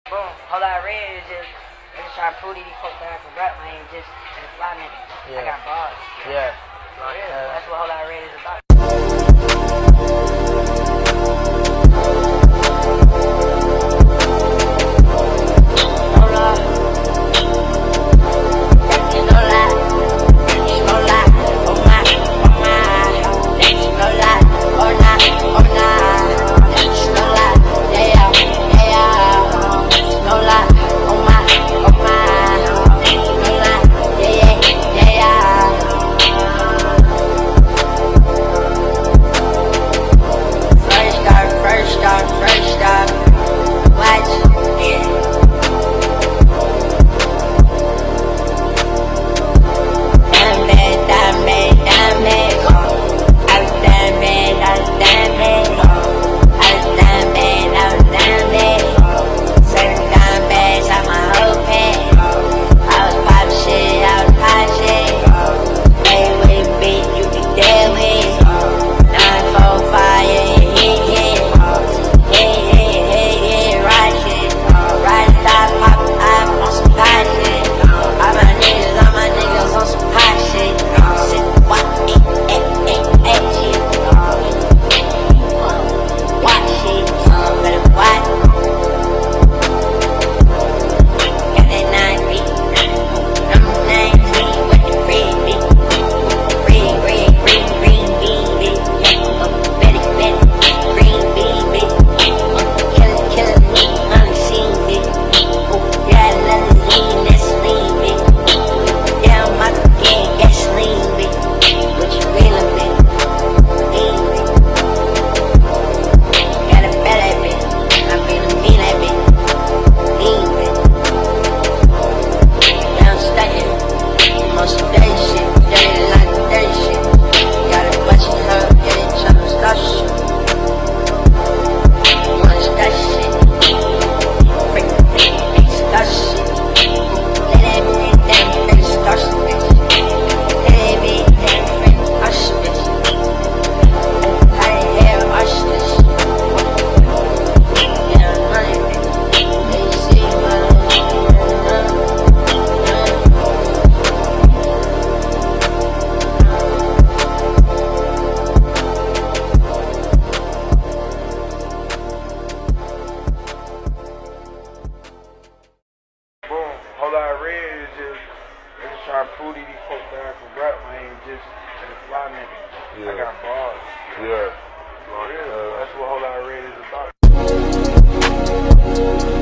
Boom. Whole lot of red is just trying to prove these folks that I can rap. I ain't just a fly nigga. Yeah. I got bars. Yeah. That's what whole lot of red is about. Whole lot of red is just trying to prove to these folks that I can rap. I ain't just a fly nigga. I got bars. Yeah. That's what whole lot of red is about.